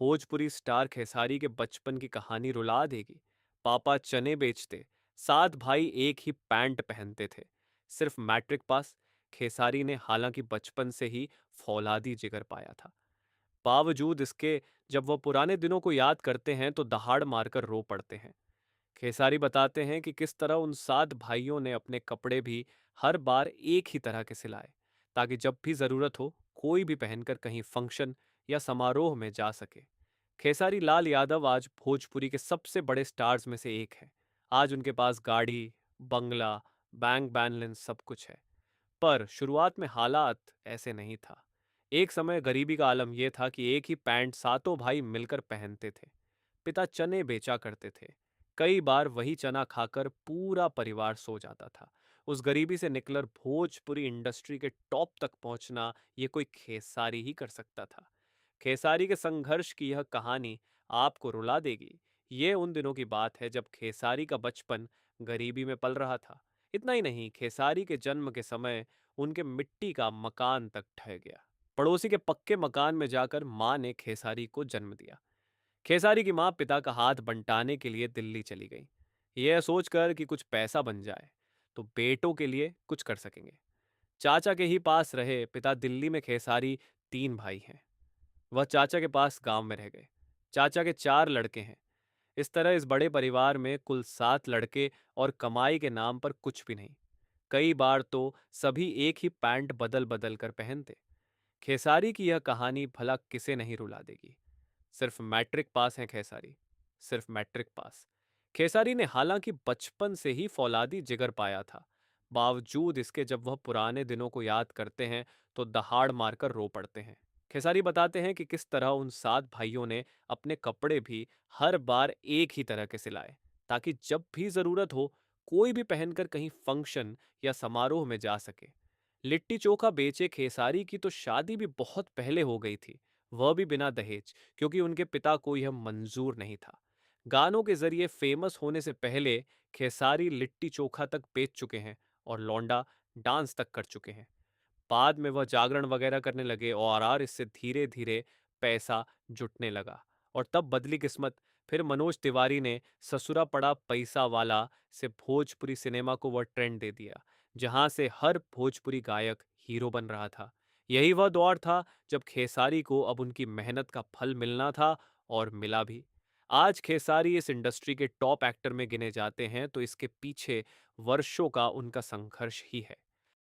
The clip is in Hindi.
भोजपुरी स्टार खेसारी के बचपन की कहानी रुला देगी। पापा चने बेचते, सात भाई एक ही पैंट पहनते थे। सिर्फ मैट्रिक पास। खेसारी ने हालांकि बचपन से ही फौलादी जिगर पाया था। बावजूद इसके जब वह पुराने दिनों को याद करते हैं तो दहाड़ मारकर रो पड़ते हैं। खेसारी बताते हैं कि किस तरह उन सात भाइयों ने अपने कपड़े भी हर बार एक ही तरह के सिलाए, ताकि जब भी जरूरत हो कोई भी पहनकर कहीं फंक्शन या समारोह में जा सके। खेसारी लाल यादव आज भोजपुरी के सबसे बड़े स्टार्स में से एक है। आज उनके पास गाड़ी, बंगला, बैंक बैलेंस सब कुछ है। पर शुरुआत में हालात ऐसे नहीं था। एक समय गरीबी का आलम यह था कि एक ही पैंट सातों भाई मिलकर पहनते थे। पिता चने बेचा करते थे। कई बार वही चना खाकर पूरा परिवार सो जाता था। उस गरीबी से निकलकर भोजपुरी इंडस्ट्री के टॉप तक पहुंचना ये कोई खेसारी ही कर सकता था। खेसारी के संघर्ष की यह कहानी आपको रुला देगी। ये उन दिनों की बात है जब खेसारी का बचपन गरीबी में पल रहा था। इतना ही नहीं, खेसारी के जन्म के समय उनके मिट्टी का मकान तक ढह गया। पड़ोसी के पक्के मकान में जाकर माँ ने खेसारी को जन्म दिया। खेसारी की माँ पिता का हाथ बंटाने के लिए दिल्ली चली गई, यह सोचकर कि कुछ पैसा बन जाए तो बेटों के लिए कुछ कर सकेंगे। चाचा के ही पास रहे पिता दिल्ली में। खेसारी तीन भाई हैं। वह चाचा के पास गांव में रह गए। चाचा के चार लड़के हैं। इस तरह इस बड़े परिवार में कुल सात लड़के और कमाई के नाम पर कुछ भी नहीं। कई बार तो सभी एक ही पैंट बदल बदल कर पहनते। खेसारी की यह कहानी भला किसे नहीं रुला देगी। सिर्फ मैट्रिक पास हैं खेसारी, सिर्फ मैट्रिक पास। खेसारी ने हालांकि बचपन से ही फौलादी जिगर पाया था। बावजूद इसके जब वह पुराने दिनों को याद करते हैं तो दहाड़ मारकर रो पड़ते हैं। खेसारी बताते हैं कि किस तरह उन सात भाइयों ने अपने कपड़े भी हर बार एक ही तरह के सिलाए, ताकि जब भी जरूरत हो कोई भी पहनकर कहीं फंक्शन या समारोह में जा सके। लिट्टी चोखा बेचे खेसारी की तो शादी भी बहुत पहले हो गई थी, वह भी बिना दहेज, क्योंकि उनके पिता को यह मंजूर नहीं था। गानों के जरिए फेमस होने से पहले खेसारी लिट्टी चोखा तक बेच चुके हैं और लौंडा डांस तक कर चुके हैं। बाद में वह जागरण वगैरह करने लगे और इससे धीरे धीरे पैसा जुटने लगा। और तब बदली किस्मत। फिर मनोज तिवारी ने ससुरा पड़ा पैसा वाला से भोजपुरी सिनेमा को वह ट्रेंड दे दिया, जहां से हर भोजपुरी गायक हीरो बन रहा था। यही वह दौर था जब खेसारी को अब उनकी मेहनत का फल मिलना था, और मिला भी। आज खेसारी इस इंडस्ट्री के टॉप एक्टर में गिने जाते हैं तो इसके पीछे वर्षों का उनका संघर्ष ही है।